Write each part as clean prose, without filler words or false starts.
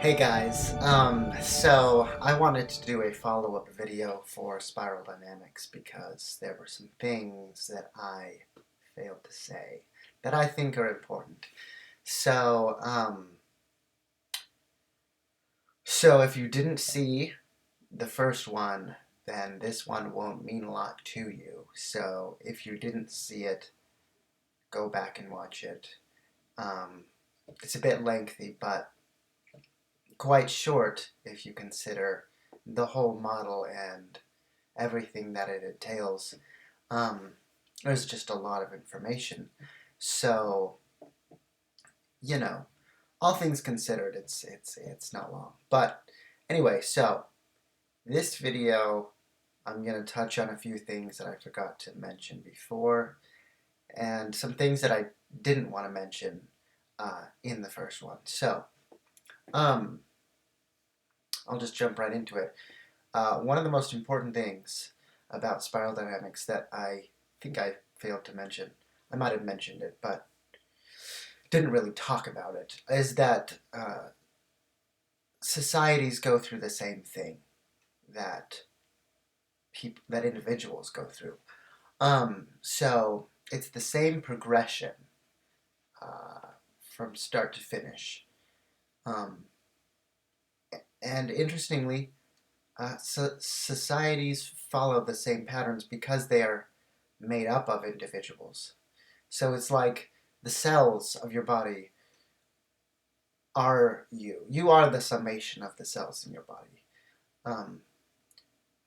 Hey guys, so I wanted to do a follow-up video for Spiral Dynamics because there were some things that I failed to say that I think are important. So, so if you didn't see the first one, then this one won't mean a lot to you. So if you didn't see it, go back and watch it. Um, it's a bit lengthy, but quite short if you consider the whole model and everything that it entails. Um, there's just a lot of information. So, you know, all things considered, it's not long. But anyway, so this video, I'm going to touch on a few things that I forgot to mention before, and some things that I didn't want to mention in the first one. So, um, I'll just jump right into it. One of the most important things about spiral dynamics that I think I failed to mention, I might have mentioned it, but didn't really talk about it, is that societies go through the same thing that that individuals go through. So it's the same progression uh, from start to finish. Um, and interestingly, societies follow the same patterns because they are made up of individuals. So it's like the cells of your body are you. You are the summation of the cells in your body. Um,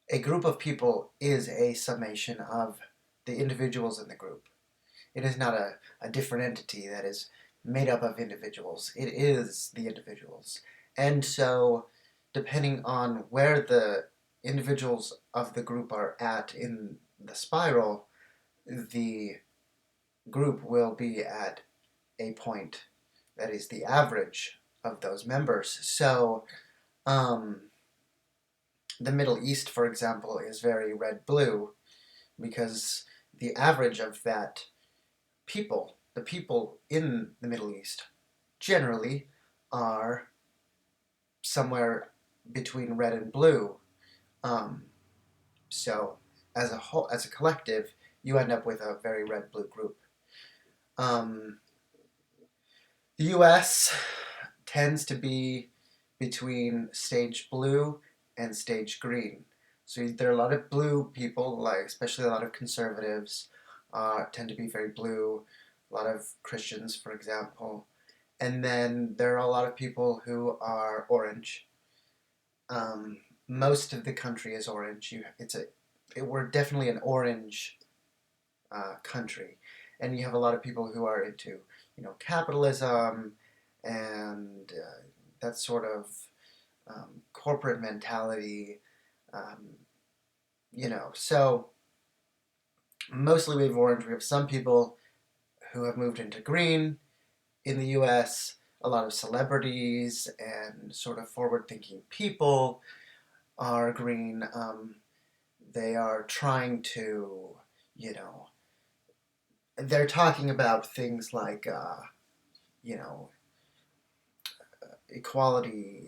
a group of people is a summation of the individuals in the group. It is not a different entity that is made up of individuals. It is the individuals. And so, depending on where the individuals of the group are at in the spiral, the group will be at a point that is the average of those members. So, um, the Middle East, for example, is very red-blue because the average of that the people in the Middle East, generally are somewhere between red and blue. Um, so, as a whole, as a collective, you end up with a very red-blue group. Um, the U.S. tends to be between stage blue and stage green. So there are a lot of blue people, like especially a lot of conservatives, tend to be very blue. A lot of Christians, for example, and then there are a lot of people who are orange. Um, Most of the country is orange. We're definitely an orange country, and you have a lot of people who are into capitalism and that sort of corporate mentality. Um, so mostly we have orange. We have some people who have moved into green in the U.S. A lot of celebrities and sort of forward-thinking people are green. They are trying to, you know, they're talking about things like, you know, equality,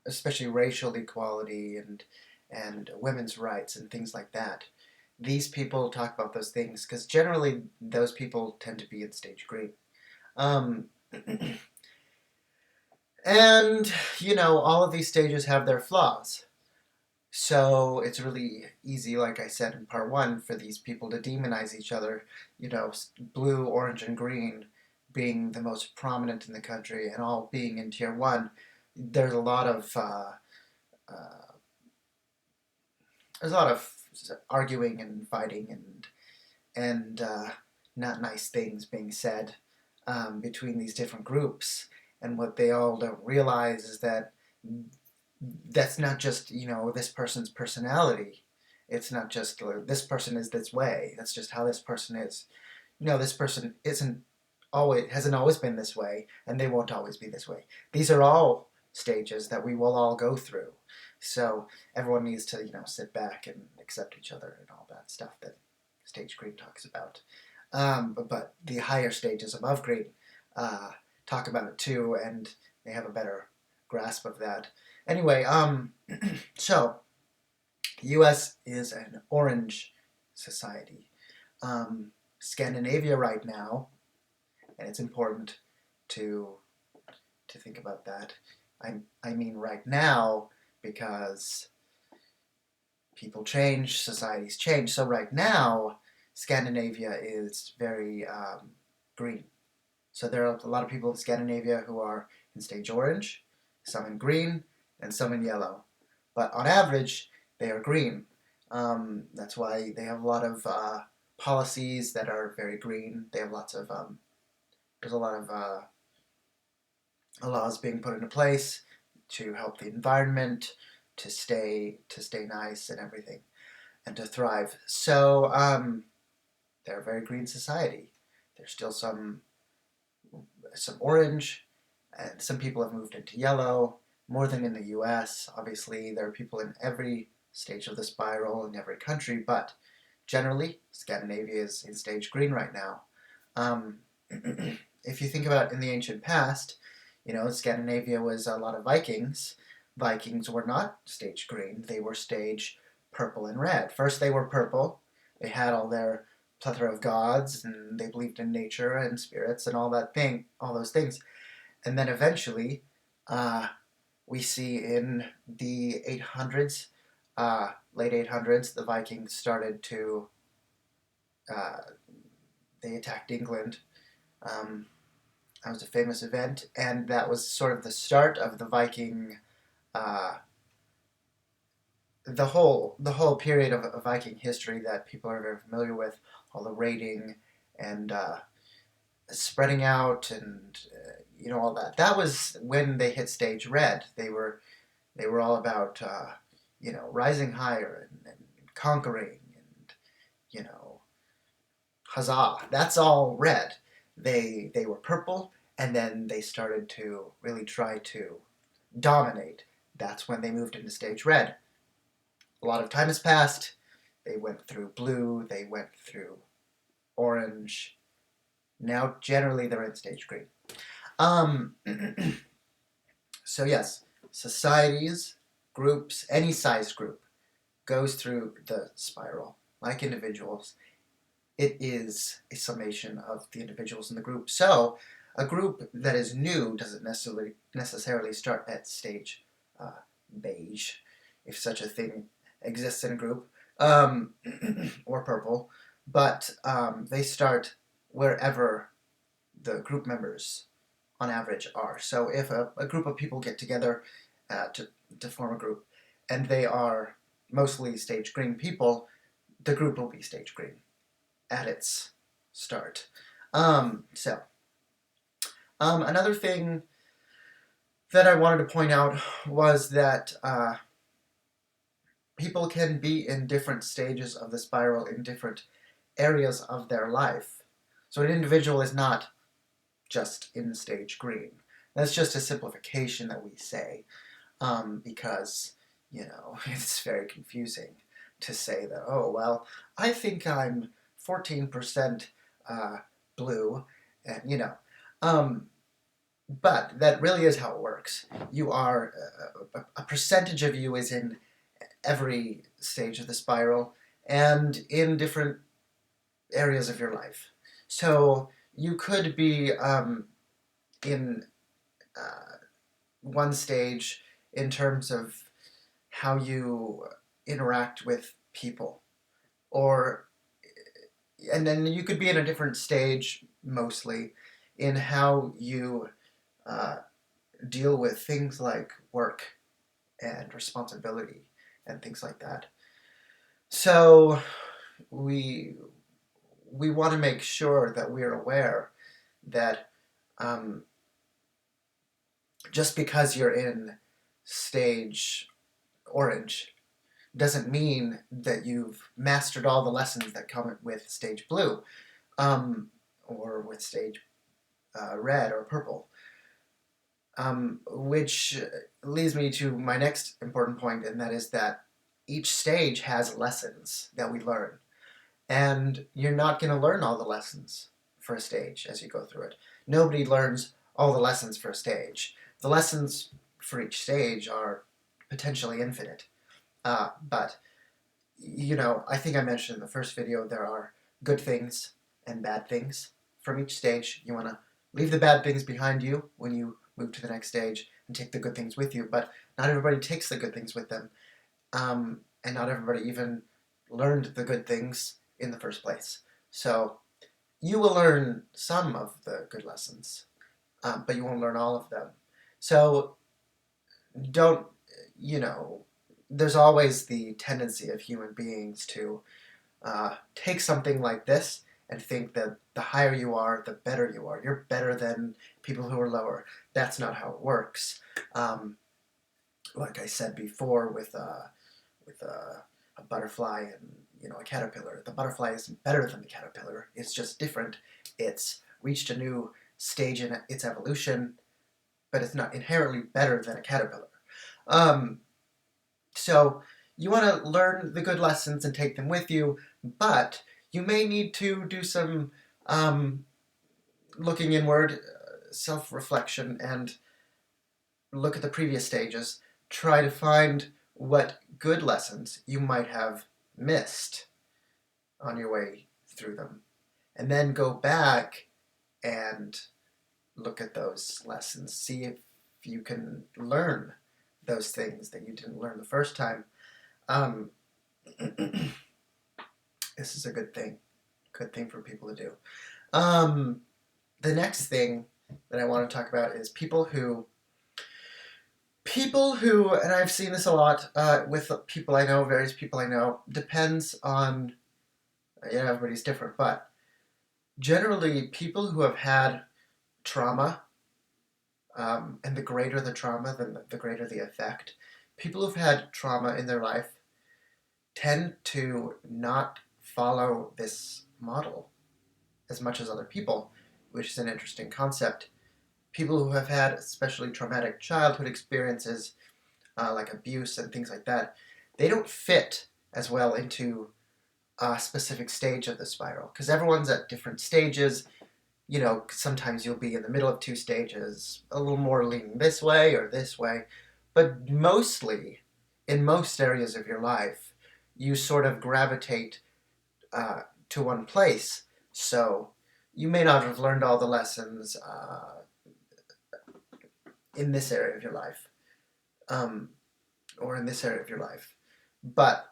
especially racial equality and women's rights and things like that. These people talk about those things because generally those people tend to be in stage green. Um, and, all of these stages have their flaws. So it's really easy, like I said in part one, for these people to demonize each other. Blue, orange, and green being the most prominent in the country, and all being in tier one. There's a lot of uh, there's a lot of arguing and fighting and not nice things being said between these different groups. And what they all don't realize is that that's not just this person's personality. It's not just this person is this way. That's just how this person is. This person hasn't always been this way, and they won't always be this way. These are all stages that we will all go through. So everyone needs to sit back and accept each other and all that stuff that stage green talks about. But the higher stages above green talk about it too, and they have a better grasp of that. Anyway, so the U.S. is an orange society. Scandinavia right now, and it's important to think about that. I mean right now because people change, societies change. So right now, Scandinavia is very green. So there are a lot of people in Scandinavia who are in stage orange, some in green, and some in yellow. But on average, they are green. That's why they have a lot of policies that are very green. They have lots of there's a lot of laws being put into place to help the environment to stay nice and everything and to thrive. So they're a very green society. There's still some orange, and some people have moved into yellow more than in the U.S. Obviously, there are people in every stage of the spiral in every country, but generally, Scandinavia is in stage green right now. If you think about in the ancient past, Scandinavia was a lot of Vikings. Vikings were not stage green. They were stage purple and red. First they were purple. They had all their plethora of gods, and they believed in nature and spirits and all those things. And then eventually, we see in the 800s, late 800s, the Vikings started to, they attacked England. That was a famous event, and that was sort of the start of the Viking, the whole period of Viking history that people are very familiar with, all the raiding and spreading out and all that. That was when they hit stage red. They were all about rising higher and conquering and huzzah. That's all red. They were purple, and then they started to really try to dominate. That's when they moved into stage red. A lot of time has passed. They went through blue, they went through orange. Now, generally, they're in stage green. So yes, societies, groups, any size group goes through the spiral. Like individuals, it is a summation of the individuals in the group. So a group that is new doesn't necessarily start at stage beige, if such a thing exists in a group, or purple, but they start wherever the group members on average are. So if a group of people get together to form a group, and they are mostly stage green people, the group will be stage green at its start. Another thing that I wanted to point out was that people can be in different stages of the spiral in different areas of their life. So an individual is not just in stage green. That's just a simplification that we say, because, it's very confusing to say that, oh, well, I think I'm 14% blue, and, but that really is how it works. You are, a percentage of you is in every stage of the spiral and in different areas of your life. So you could be in one stage in terms of how you interact with people, and then you could be in a different stage mostly in how you deal with things like work and responsibility and things like that. So we want to make sure that we're aware that just because you're in stage orange doesn't mean that you've mastered all the lessons that come with stage blue, or with stage red or purple. Which leads me to my next important point, and that is that each stage has lessons that we learn. And you're not going to learn all the lessons for a stage as you go through it. Nobody learns all the lessons for a stage. The lessons for each stage are potentially infinite. But I think I mentioned in the first video there are good things and bad things from each stage. You want to leave the bad things behind you when you move to the next stage and take the good things with you, but not everybody takes the good things with them. And not everybody even learned the good things in the first place. So you will learn some of the good lessons, but you won't learn all of them. So don't, there's always the tendency of human beings to take something like this and think that the higher you are, the better you are. You're better than people who are lower. That's not how it works. Like I said before, with a butterfly and a caterpillar, the butterfly isn't better than the caterpillar. It's just different. It's reached a new stage in its evolution, but it's not inherently better than a caterpillar. So you want to learn the good lessons and take them with you, but you may need to do some looking inward, self-reflection, and look at the previous stages. Try to find what good lessons you might have missed on your way through them, and then go back and look at those lessons. See if you can learn those things that you didn't learn the first time. This is a good thing for people to do. The next thing that I want to talk about is people who, and I've seen this a lot with people I know, various people I know, depends on, everybody's different, but generally people who have had trauma, and the greater the trauma, then the greater the effect. People who've had trauma in their life tend to not follow this model as much as other people, which is an interesting concept. People who have had especially traumatic childhood experiences, like abuse and things like that, they don't fit as well into a specific stage of the spiral, because everyone's at different stages. Sometimes you'll be in the middle of two stages, a little more leaning this way or this way, but mostly, in most areas of your life, you sort of gravitate to one place. So you may not have learned all the lessons in this area of your life, or in this area of your life, but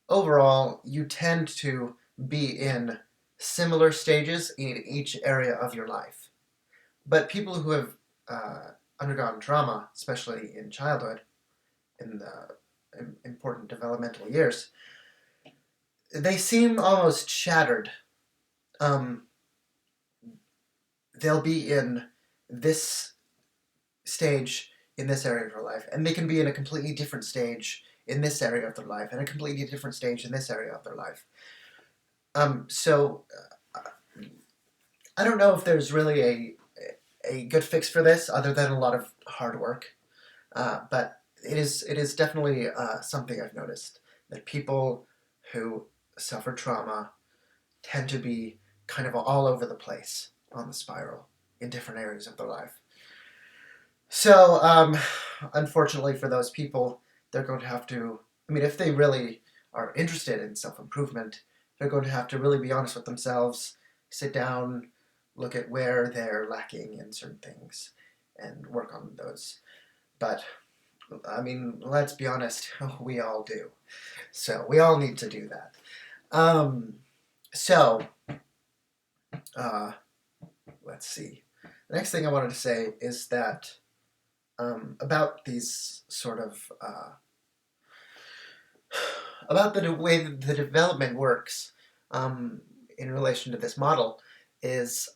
overall, you tend to be in similar stages in each area of your life. But people who have undergone trauma, especially in childhood, in the important developmental years, they seem almost shattered. They'll be in this stage in this area of their life, and they can be in a completely different stage in this area of their life, and a completely different stage in this area of their life. So I don't know if there's really a good fix for this, other than a lot of hard work. But it is definitely something I've noticed, that people who suffer trauma tend to be kind of all over the place on the spiral in different areas of their life. So, unfortunately for those people, they're going to have to, if they really are interested in self-improvement, they're going to have to really be honest with themselves, sit down, look at where they're lacking in certain things, and work on those. But, let's be honest, we all do. So, we all need to do that. Let's see. The next thing I wanted to say is that about these sort of about the way that the development works in relation to this model is,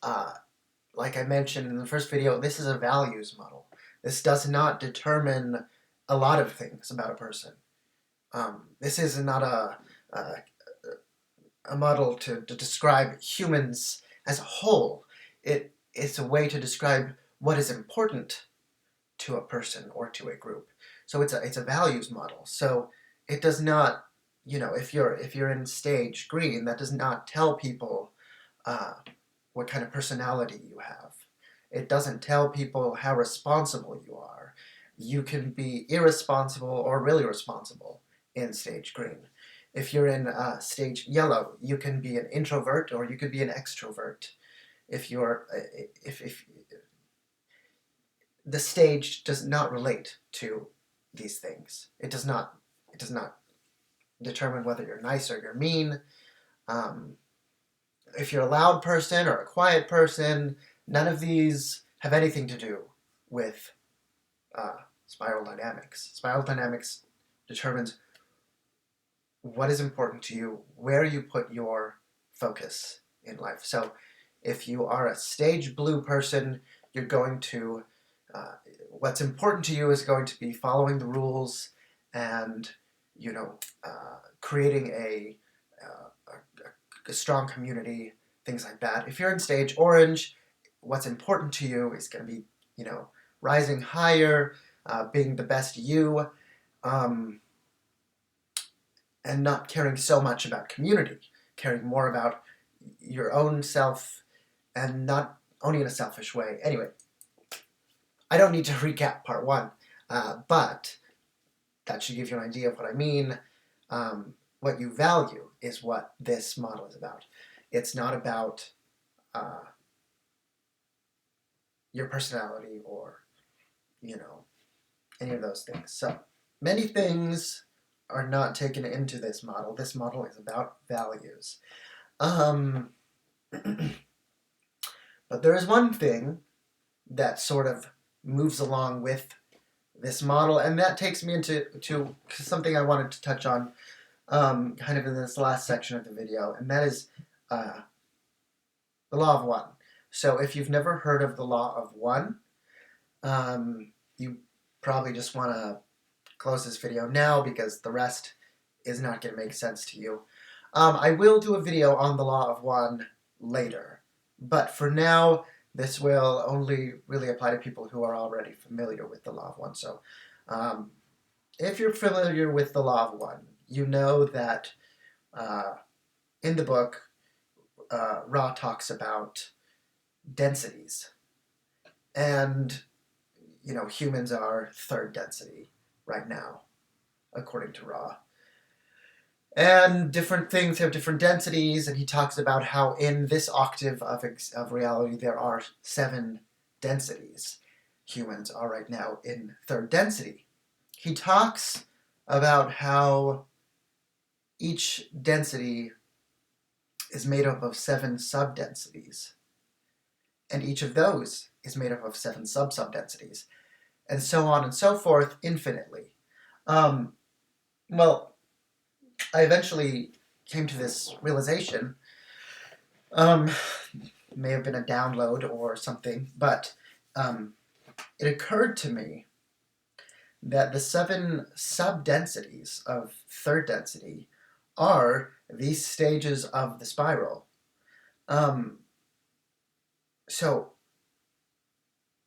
like I mentioned in the first video, this is a values model. This does not determine a lot of things about a person. This is not a model to describe humans as a whole. It's a way to describe what is important to a person or to a group. So it's a values model. So it does not, if you're in stage green, that does not tell people what kind of personality you have. It doesn't tell people how responsible you are. you can be irresponsible or really responsible in stage green. If you're in stage yellow, you can be an introvert or you could be an extrovert. If the stage does not relate to these things, it does not determine whether you're nice or you're mean. Um, if you're a loud person or a quiet person, none of these have anything to do with spiral dynamics. Spiral dynamics determines what is important to you, where you put your focus in life. So if you are a stage blue person, you're going to, what's important to you is going to be following the rules and, creating a strong community, things like that. If you're in stage orange, what's important to you is going to be, rising higher, being the best you, um, and not caring so much about community, caring more about your own self and not only in a selfish way. Anyway, I don't need to recap part one, but that should give you an idea of what I mean. What you value is what this model is about. It's not about your personality or, any of those things. So many things are not taken into this model. This model is about values. But there is one thing that sort of moves along with this model, and that takes me into something I wanted to touch on kind of in this last section of the video, and that is the law of one. So if you've never heard of the law of one, you probably just want to close this video now because the rest is not going to make sense to you. I will do a video on the law of one later, but for now, this will only really apply to people who are already familiar with the law of one. So if you're familiar with the law of one, you know that in the book, Ra talks about densities. And, humans are third density right now, according to Ra. And different things have different densities, and he talks about how in this octave of reality there are 7 densities. Humans are right now in third density. He talks about how each density is made up of 7 subdensities, and each of those is made up of 7 sub-subdensities, and so on and so forth infinitely. Well, I eventually came to this realization. May have been a download or something, but it occurred to me that the 7 subdensities of third density are these stages of the spiral. So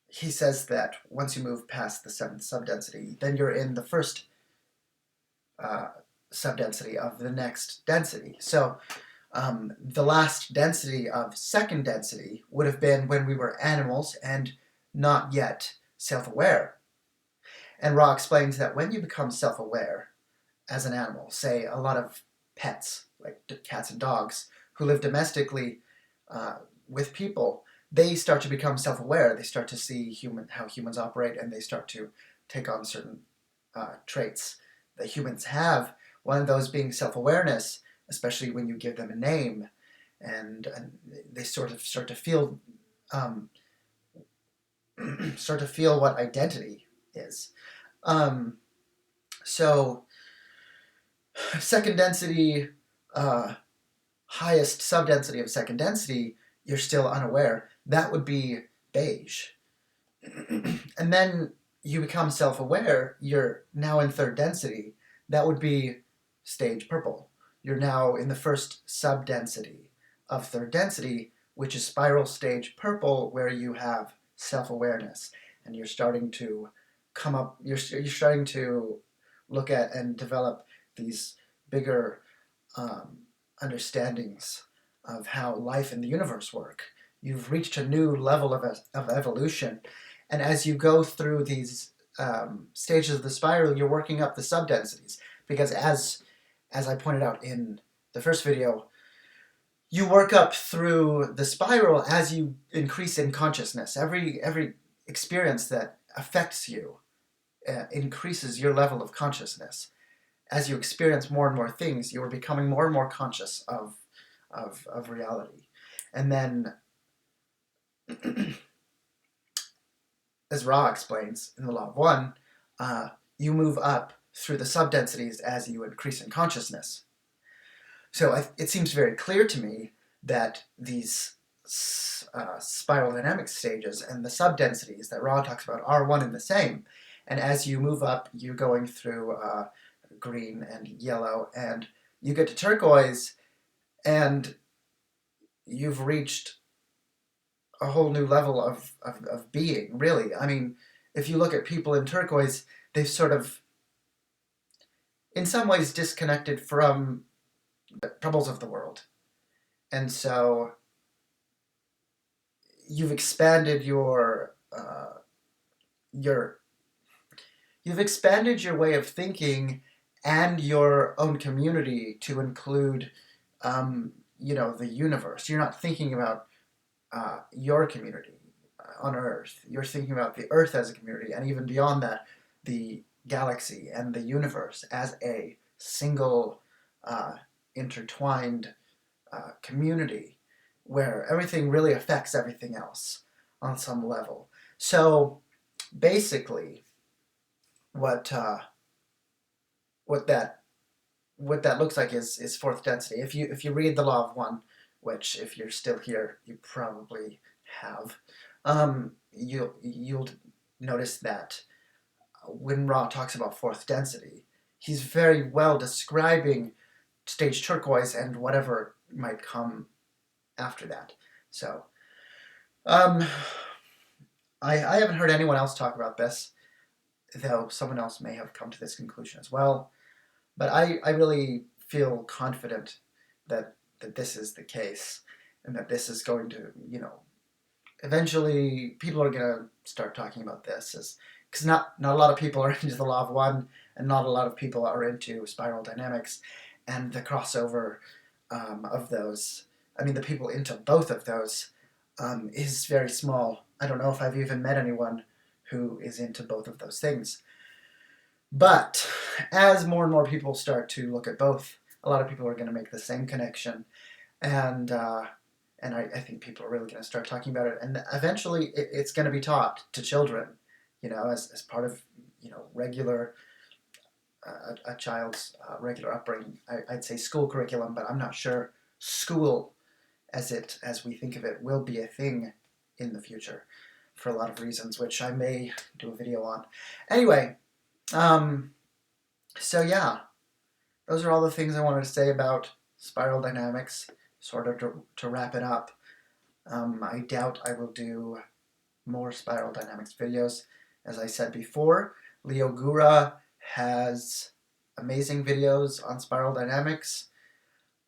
he says that once you move past the 7th subdensity, then you're in the first subdensity of the next density. So the last density of second density would have been when we were animals and not yet self-aware. And Ra explains that when you become self-aware as an animal, say a lot of pets, like cats and dogs, who live domestically with people, they start to become self-aware. They start to see how humans operate, and they start to take on certain traits that humans have. One of those being self-awareness, especially when you give them a name, and they sort of start to feel what identity is. So second density, highest subdensity of second density, you're still unaware. That would be beige. And then you become self-aware, you're now in third density. That would be stage purple. You're now in the first subdensity of third density, which is spiral stage purple, where you have self-awareness, and you're starting to you're starting to look at and develop these bigger understandings of how life and the universe work. You've reached a new level of evolution, and as you go through these stages of the spiral, you're working up the subdensities, because as I pointed out in the first video, you work up through the spiral as you increase in consciousness. Every experience that affects you increases your level of consciousness. As you experience more and more things, you are becoming more and more conscious of reality. And then, as Ra explains in the Law of One, you move up through the subdensities as you increase in consciousness. So it seems very clear to me that these spiral dynamic stages and the subdensities that Ra talks about are one and the same. And as you move up, you're going through green and yellow, and you get to turquoise, and you've reached a whole new level of being, really. I mean, if you look at people in turquoise, they've sort of, in some ways, disconnected from the troubles of the world. And so you've expanded your way of thinking and your own community to include, the universe. You're not thinking about your community on Earth. You're thinking about the Earth as a community, and even beyond that, the galaxy and the universe as a single, intertwined community where everything really affects everything else on some level. So basically, what that looks like is fourth density. If you read the Law of One, which if you're still here, you probably have, you'll notice that when Ra talks about fourth density, he's very well describing stage turquoise and whatever might come after that. So, I haven't heard anyone else talk about this, though someone else may have come to this conclusion as well. But I really feel confident that this is the case, and that this is going to, eventually people are going to start talking about this, because not a lot of people are into the Law of One, and not a lot of people are into spiral dynamics, and the crossover of those. I mean, the people into both of those is very small. I don't know if I've even met anyone who is into both of those things. But as more and more people start to look at both, a lot of people are going to make the same connection, and I think people are really going to start talking about it, and eventually it's going to be taught to children, as part of regular a child's regular upbringing. I'd say school curriculum, but I'm not sure school as we think of it will be a thing in the future for a lot of reasons, which I may do a video on. Anyway, so yeah, those are all the things I wanted to say about spiral dynamics, sort of to wrap it up. I doubt I will do more spiral dynamics videos. As I said before, Leo Gura has amazing videos on spiral dynamics.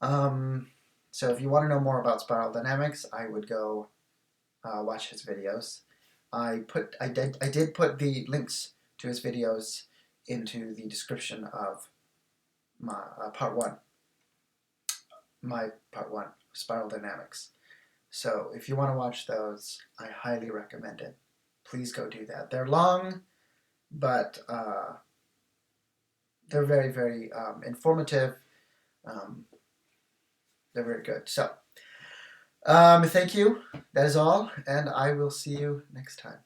So if you want to know more about spiral dynamics, I would go watch his videos. I did put the links to his videos into the description of my part one, spiral dynamics. So if you want to watch those, I highly recommend it. Please go do that. They're long, but they're very, very informative. They're very good. So thank you. That is all, and I will see you next time.